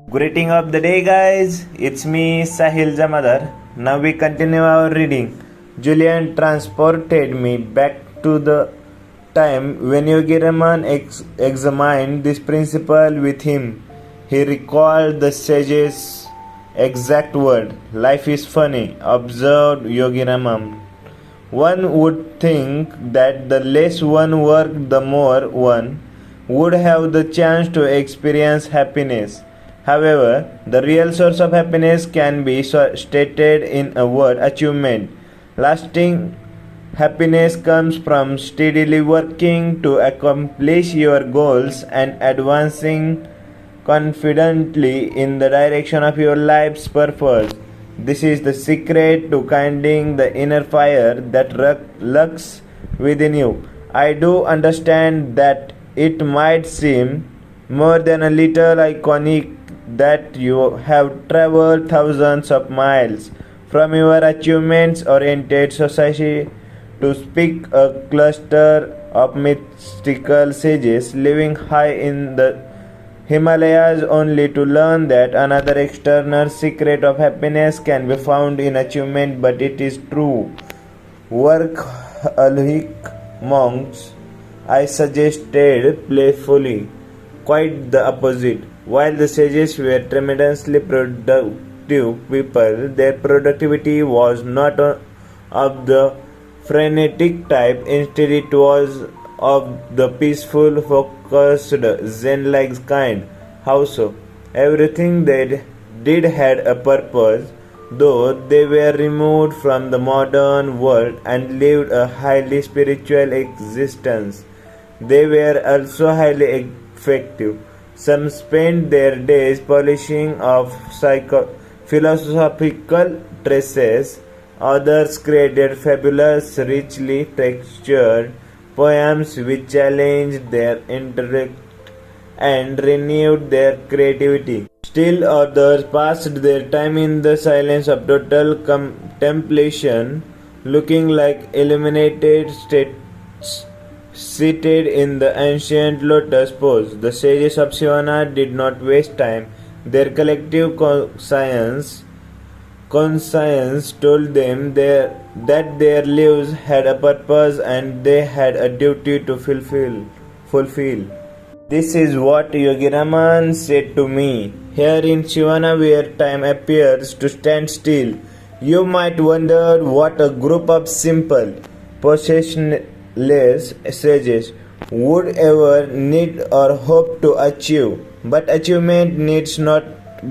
Greeting of the day, guys. It's me, Sahil Jamadar. Now we continue our reading. Julian transported me back to the time when Yogi Raman examined this principle with him. He recalled the sage's exact word. Life is funny, observed Yogi Raman. One would think that the less one worked, the more one would have the chance to experience happiness. However, the real source of happiness can be stated in a word: achievement. Lasting happiness comes from steadily working to accomplish your goals and advancing confidently in the direction of your life's purpose. This is the secret to kindling the inner fire that lurks within you. I do understand that it might seem more than a little iconic that you have traveled thousands of miles from your achievements-oriented society to speak a cluster of mystical sages living high in the Himalayas only to learn that another external secret of happiness can be found in achievement, but it is true. Workaholic monks, I suggested playfully, quite the opposite. While the sages were tremendously productive people, their productivity was not of the frenetic type. Instead, it was of the peaceful, focused, Zen-like kind. How so? Everything they did had a purpose, though they were removed from the modern world and lived a highly spiritual existence. They were also highly effective. Some spent their days polishing off philosophical traces. Others created fabulous, richly textured poems which challenged their intellect and renewed their creativity. Still others passed their time in the silence of total contemplation, looking like illuminated states seated in the ancient lotus pose. The sages of Shivana did not waste time. Their collective conscience told them that their lives had a purpose and they had a duty to fulfill. This is what Yogi Raman said to me. Here in Shivana, where time appears to stand still, you might wonder what a group of simple, possessionless sages would ever need or hope to achieve. But achievement needs not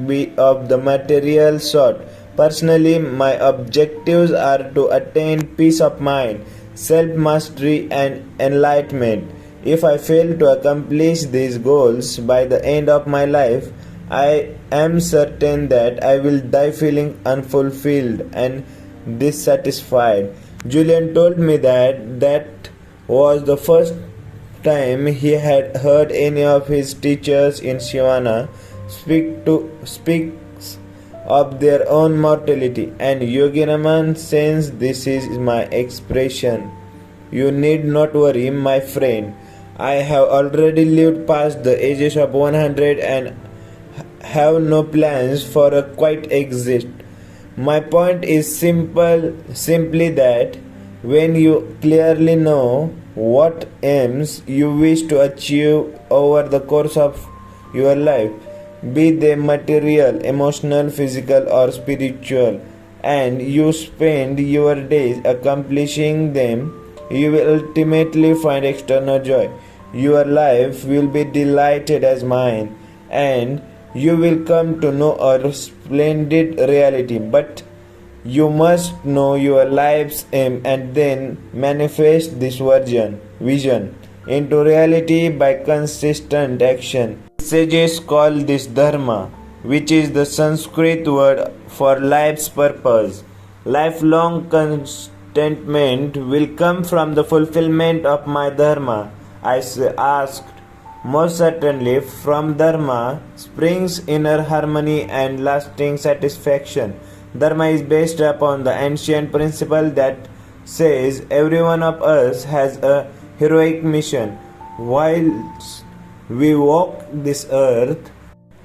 be of the material sort. Personally, my objectives are to attain peace of mind, self-mastery and enlightenment. If I fail to accomplish these goals by the end of my life, I am certain that I will die feeling unfulfilled and dissatisfied. Julian told me that was the first time he had heard any of his teachers in Shivana speak of their own mortality, and Yogi Raman sensed this is my expression. You need not worry, my friend. I have already lived past the ages of 100 and have no plans for a quiet exit. My point is simply that when you clearly know what aims you wish to achieve over the course of your life, be they material, emotional, physical or spiritual, and you spend your days accomplishing them, you will ultimately find external joy. Your life will be delighted as mine, and you will come to know a splendid reality. But you must know your life's aim and then manifest this vision into reality by consistent action. Sages call this dharma, which is the Sanskrit word for life's purpose. Lifelong contentment will come from the fulfillment of my dharma. I asked. Most certainly, from dharma springs inner harmony and lasting satisfaction. Dharma is based upon the ancient principle that says every one of us has a heroic mission. Whilst we walk this earth,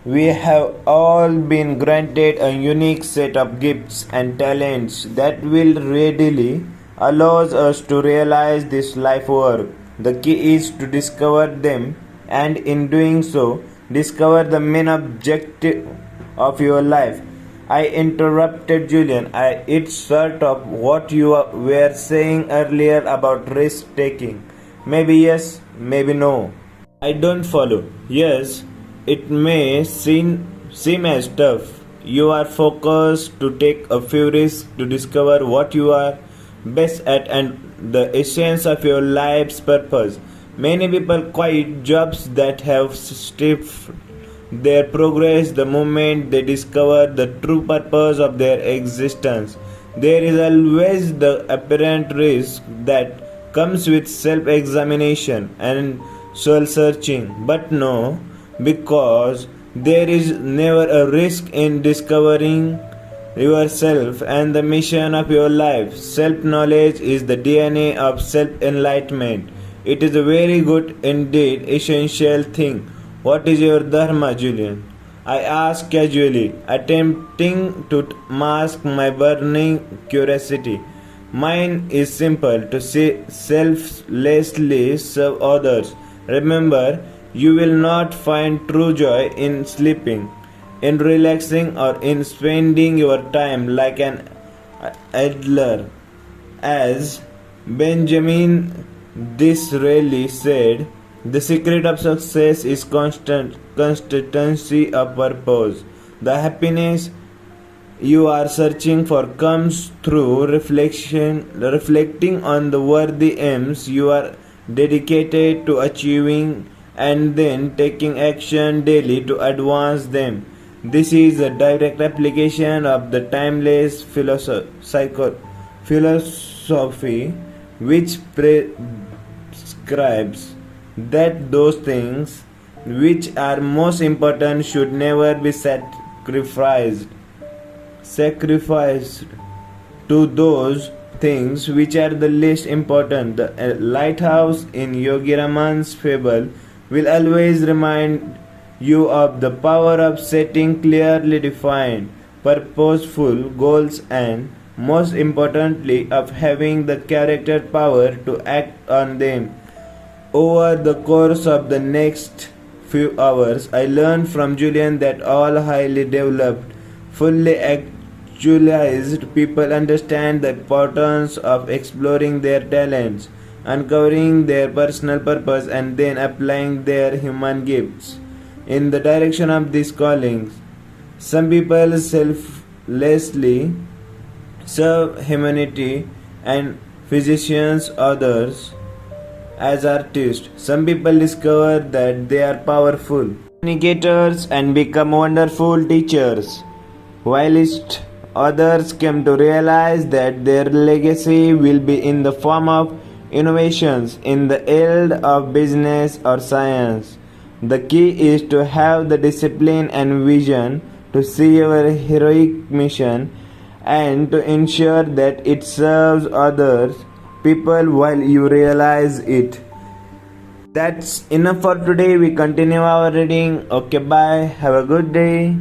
We have all been granted a unique set of gifts and talents that will readily allows us to realize this life work. The key is to discover them and in doing so discover the main objective of your life. I interrupted Julian. It's sort of what you were saying earlier about risk taking. Maybe yes, maybe no. I don't follow. Yes, it may seem as tough. You are focused to take a few risks to discover what you are best at and the essence of your life's purpose. Many people quit jobs that have stripped their progress the moment they discover the true purpose of their existence. There is always the apparent risk that comes with self examination and soul searching, but no, because there is never a risk in discovering yourself and the mission of your life. Self knowledge is the DNA of self enlightenment. It is a very good, indeed essential thing. What is your dharma, Julian? I asked casually, attempting to mask my burning curiosity. Mine is simple to selflessly serve others. Remember, you will not find true joy in sleeping, in relaxing, or in spending your time like an idler. As Benjamin Disraeli said, the secret of success is consistency of purpose. The happiness you are searching for comes through reflecting on the worthy aims you are dedicated to achieving and then taking action daily to advance them. This is a direct application of the timeless philosophy which prescribes that those things which are most important should never be sacrificed to those things which are the least important. The lighthouse in Yogi Raman's fable will always remind you of the power of setting clearly defined, purposeful goals and, most importantly, of having the character power to act on them. Over the course of the next few hours, I learned from Julian that all highly developed, fully actualized people understand the importance of exploring their talents, uncovering their personal purpose, and then applying their human gifts in the direction of these callings. Some people selflessly serve humanity and physicians, others as artists. Some people discover that they are powerful communicators and become wonderful teachers, whilst others came to realize that their legacy will be in the form of innovations in the field of business or science. The key is to have the discipline and vision to see your heroic mission and to ensure that it serves others people while you realize it. That's enough for today. We continue our reading. Okay, bye. Have a good day.